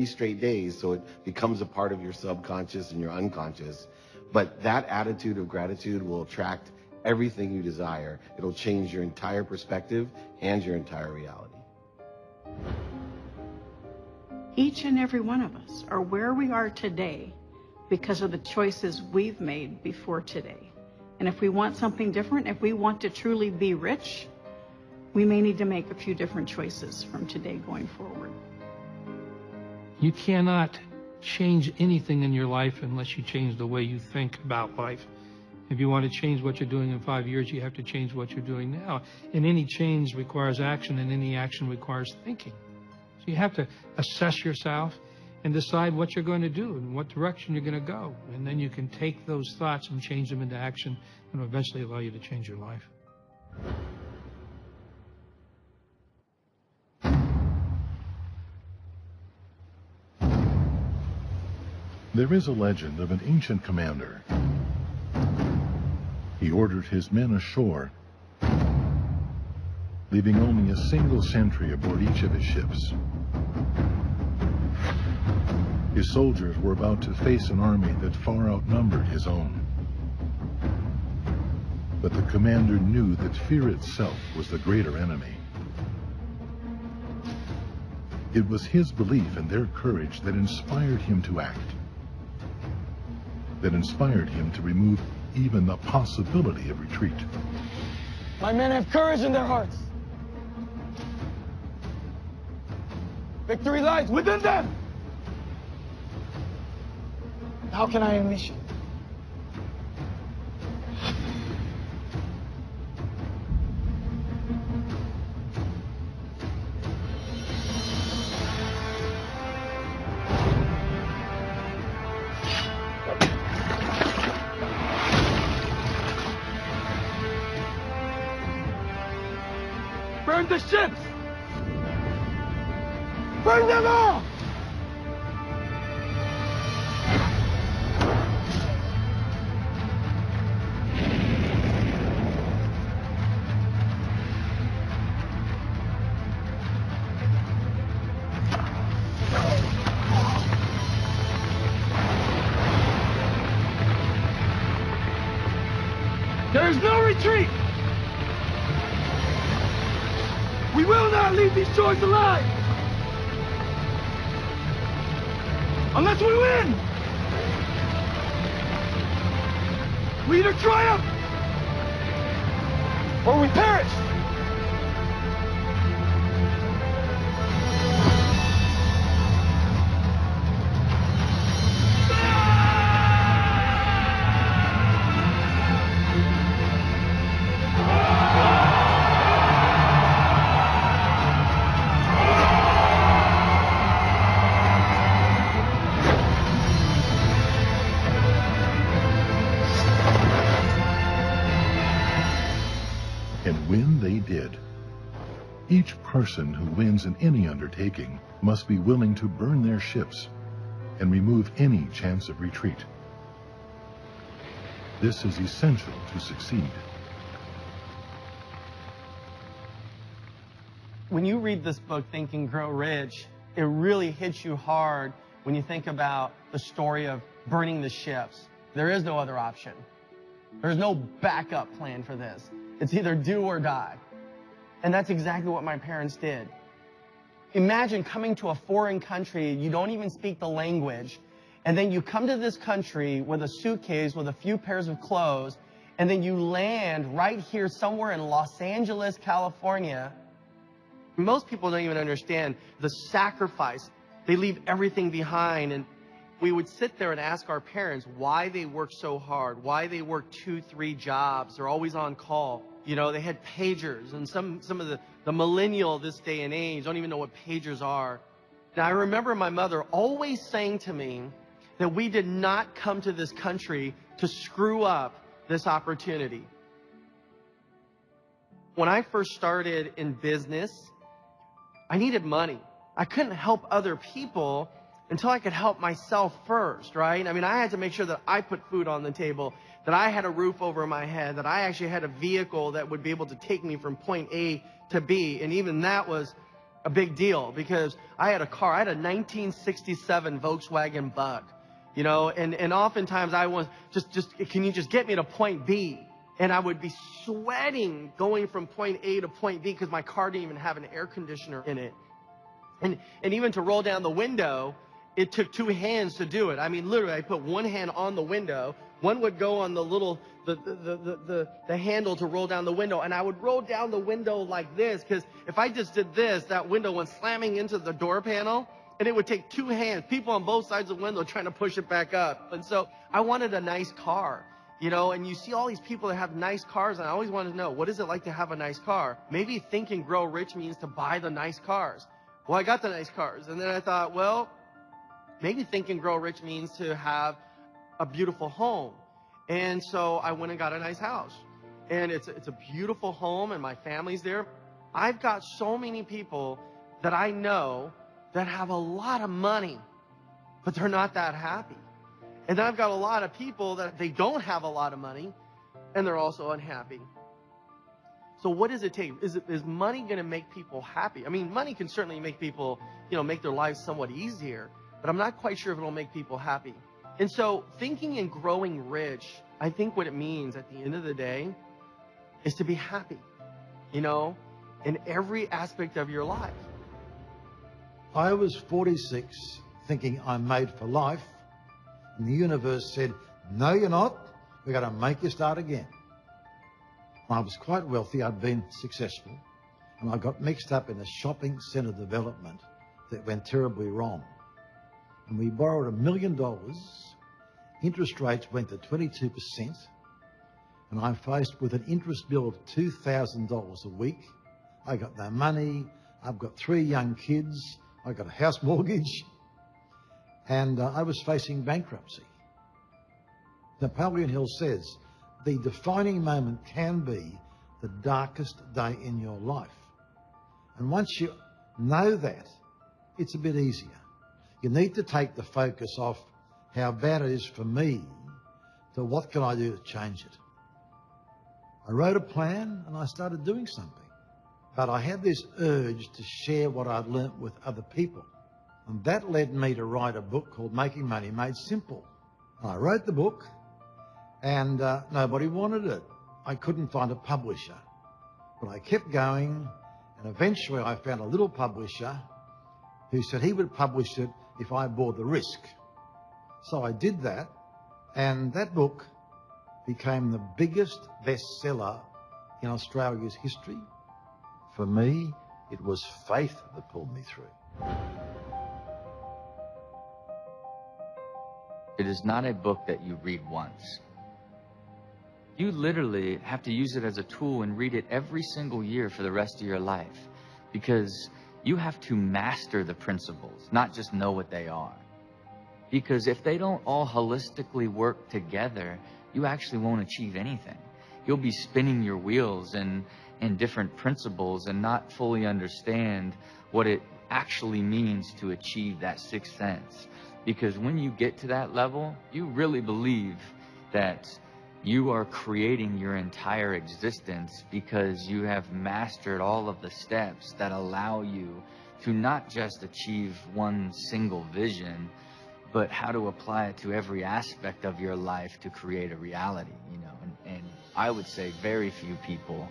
straight days, so it becomes a part of your subconscious and your unconscious. But that attitude of gratitude will attract everything you desire. It'll change your entire perspective and your entire reality. Each and every one of us are where we are today because of the choices we've made before today. And if we want something different, if we want to truly be rich, we may need to make a few different choices from today going forward. You cannot change anything in your life unless you change the way you think about life. If you want to change what you're doing in 5 years, you have to change what you're doing now. And any change requires action, and any action requires thinking. So you have to assess yourself and decide what you're going to do and what direction you're going to go. And then you can take those thoughts and change them into action, and eventually allow you to change your life. There is a legend of an ancient commander. He ordered his men ashore, leaving only a single sentry aboard each of his ships. His soldiers were about to face an army that far outnumbered his own. But the commander knew that fear itself was the greater enemy. It was his belief in their courage that inspired him to act, that inspired him to remove even the possibility of retreat. My men have courage in their hearts. Victory lies within them. How can I unleash it? Burn the ships! Burn them all! There is no retreat! We will not leave these shores alive! Unless we win! We either triumph or we perish! And when they did, each person who wins in any undertaking must be willing to burn their ships and remove any chance of retreat. This is essential to succeed. When you read this book, Think and Grow Rich, it really hits you hard when you think about the story of burning the ships. There is no other option. There's no backup plan for this. It's either do or die. And that's exactly what my parents did. Imagine coming to a foreign country, you don't even speak the language, and then you come to this country with a suitcase with a few pairs of clothes, and then you land right here somewhere in Los Angeles, California. Most people don't even understand the sacrifice. They leave everything behind, and we would sit there and ask our parents why they worked so hard, why they worked 2, 3 jobs. They're always on call. You know, they had pagers, and some of the millennial this day and age don't even know what pagers are. Now, I remember my mother always saying to me that we did not come to this country to screw up this opportunity. When I first started in business, I needed money. I couldn't help other people until I could help myself first, right? I mean, I had to make sure that I put food on the table, that I had a roof over my head, that I actually had a vehicle that would be able to take me from point A to B. And even that was a big deal because I had a car. I had a 1967 Volkswagen Bug, you know, and oftentimes I was just can you just get me to point B? And I would be sweating going from point A to point B because my car didn't even have an air conditioner in it. And even to roll down the window, it took two hands to do it. I mean, literally, I put one hand on the window. One would go on the little, the handle to roll down the window. And I would roll down the window like this because if I just did this, that window went slamming into the door panel. And it would take two hands, people on both sides of the window trying to push it back up. And so I wanted a nice car. You know, and you see all these people that have nice cars, and I always wanted to know, what is it like to have a nice car? Maybe Think and Grow Rich means to buy the nice cars. Well, I got the nice cars. And then I thought, well, maybe Think and Grow Rich means to have a beautiful home. And so I went and got a nice house. And it's a beautiful home, and my family's there. I've got so many people that I know that have a lot of money, but they're not that happy. And then I've got a lot of people that they don't have a lot of money, and they're also unhappy. So what does it take? Is money going to make people happy? I mean, money can certainly make people, you know, make their lives somewhat easier, but I'm not quite sure if it'll make people happy. And so thinking and growing rich, I think what it means at the end of the day is to be happy, you know, in every aspect of your life. I was 46, thinking I'm made for life. And the universe said, no, you're not. We're going to make you start again. I was quite wealthy. I'd been successful. And I got mixed up in a shopping centre development that went terribly wrong. And we borrowed $1 million. Interest rates went to 22%. And I'm faced with an interest bill of $2,000 a week. I got no money. I've got 3 young kids. I got a house mortgage. And I was facing bankruptcy. Napoleon Hill says, the defining moment can be the darkest day in your life. And once you know that, it's a bit easier. You need to take the focus off how bad it is for me to what can I do to change it. I wrote a plan and I started doing something. But I had this urge to share what I'd learnt with other people. And that led me to write a book called Making Money Made Simple. I wrote the book and nobody wanted it. I couldn't find a publisher. But I kept going, and eventually I found a little publisher who said he would publish it if I bore the risk. So I did that, and that book became the biggest bestseller in Australia's history. For me, it was faith that pulled me through. It is not a book that you read once. You literally have to use it as a tool and read it every single year for the rest of your life, because you have to master the principles, not just know what they are. Because if they don't all holistically work together, you actually won't achieve anything. You'll be spinning your wheels in different principles and not fully understand what it actually means to achieve that sixth sense. Because when you get to that level, you really believe that you are creating your entire existence, because you have mastered all of the steps that allow you to not just achieve one single vision, but how to apply it to every aspect of your life to create a reality, you know. And I would say very few people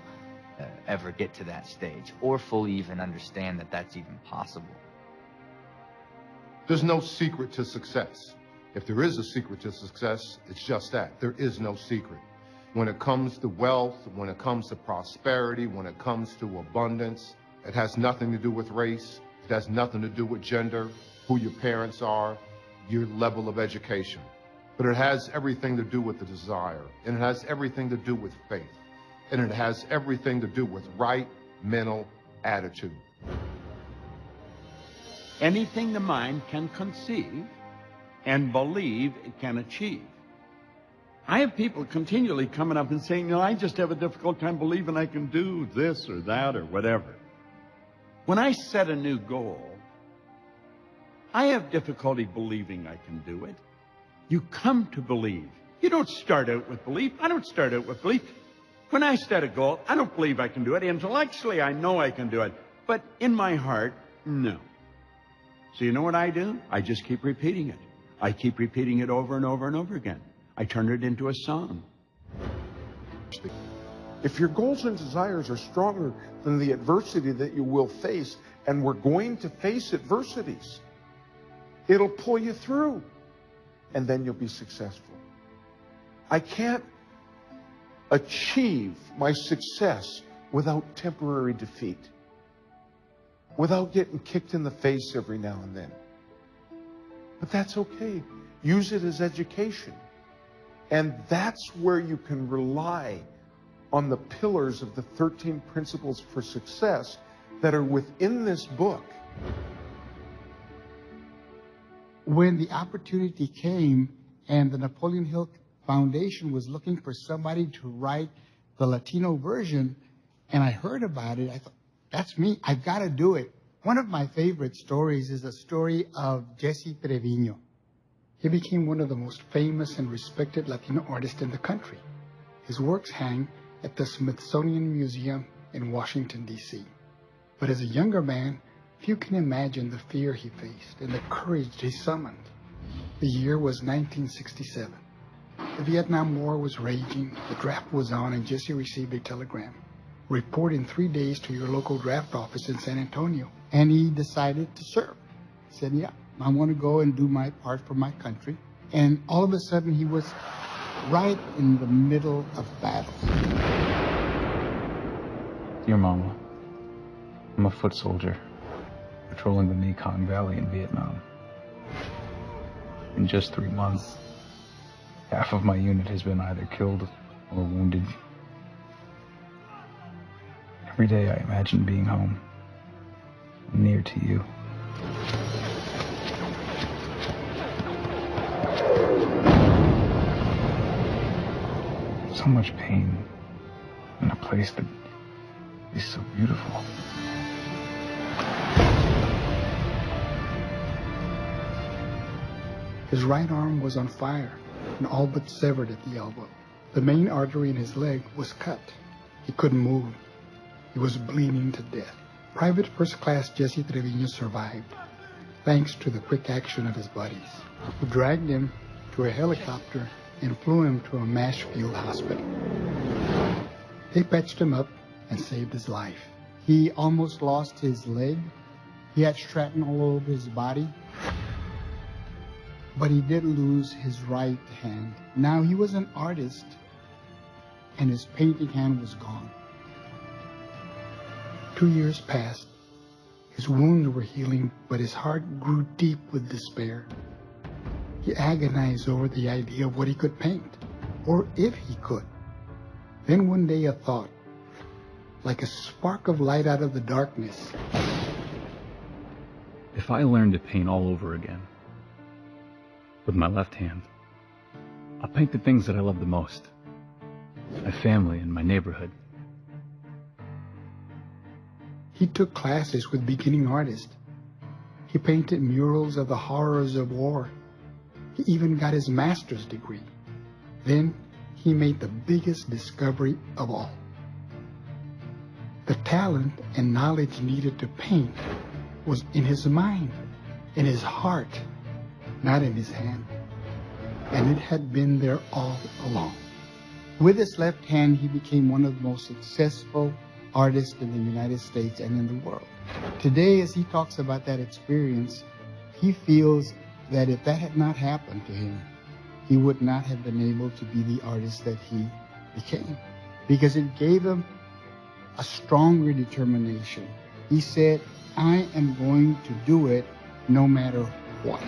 ever get to that stage or fully even understand that that's even possible. There's no secret to success. If there is a secret to success, it's just that. There is no secret. When it comes to wealth, when it comes to prosperity, when it comes to abundance, it has nothing to do with race. It has nothing to do with gender, who your parents are, your level of education. But it has everything to do with the desire, and it has everything to do with faith, and it has everything to do with right mental attitude. Anything the mind can conceive and believe it can achieve. I have people continually coming up and saying, you know, I just have a difficult time believing I can do this or that or whatever. When I set a new goal, I have difficulty believing I can do it. You come to believe. You don't start out with belief. I don't start out with belief. When I set a goal, I don't believe I can do it. Intellectually, I know I can do it. But in my heart, No. So you know what I do? I just keep repeating it. I keep repeating it over and over and over again. I turn it into a song. If your goals and desires are stronger than the adversity that you will face, and we're going to face adversities, it'll pull you through, and then you'll be successful. I can't achieve my success without temporary defeat, without getting kicked in the face every now and then. But that's okay. Use it as education. And that's where you can rely on the pillars of the 13 principles for success that are within this book. When the opportunity came and the Napoleon Hill Foundation was looking for somebody to write the Latino version, and I heard about it, I thought, that's me. I've got to do it. One of my favorite stories is a story of Jesse Trevino. He became one of the most famous and respected Latino artists in the country. His works hang at the Smithsonian Museum in Washington, D.C. But as a younger man, few can imagine the fear he faced and the courage he summoned. The year was 1967. The Vietnam War was raging, the draft was on, and Jesse received a telegram. Report in 3 days to your local draft office in San Antonio. And he decided to serve. He said, yeah, I want to go and do my part for my country. And all of a sudden, he was right in the middle of battle. Dear Mama, I'm a foot soldier patrolling the Mekong Valley in Vietnam. In just 3 months, half of my unit has been either killed or wounded. Every day I imagine being home, near to you. So much pain in a place that is so beautiful. His right arm was on fire and all but severed at the elbow. The main artery in his leg was cut. He couldn't move. He was bleeding to death. Private First Class Jesse Trevino survived, thanks to the quick action of his buddies, who dragged him to a helicopter and flew him to a MASH field hospital. They patched him up and saved his life. He almost lost his leg. He had shrapnel all over his body. But he did lose his right hand. Now he was an artist, and his painting hand was gone. 2 years passed. His wounds were healing, but his heart grew deep with despair. He agonized over the idea of what he could paint, or if he could. Then one day a thought, like a spark of light out of the darkness. If I learned to paint all over again, with my left hand, I'll paint the things that I love the most. My family and my neighborhood. He took classes with beginning artists. He painted murals of the horrors of war. He even got his master's degree. Then he made the biggest discovery of all. The talent and knowledge needed to paint was in his mind, in his heart, not in his hand. And it had been there all along. With his left hand, he became one of the most successful artists in the United States and in the world. Today, as he talks about that experience, he feels that if that had not happened to him, he would not have been able to be the artist that he became, because it gave him a stronger determination. He said, I am going to do it no matter what.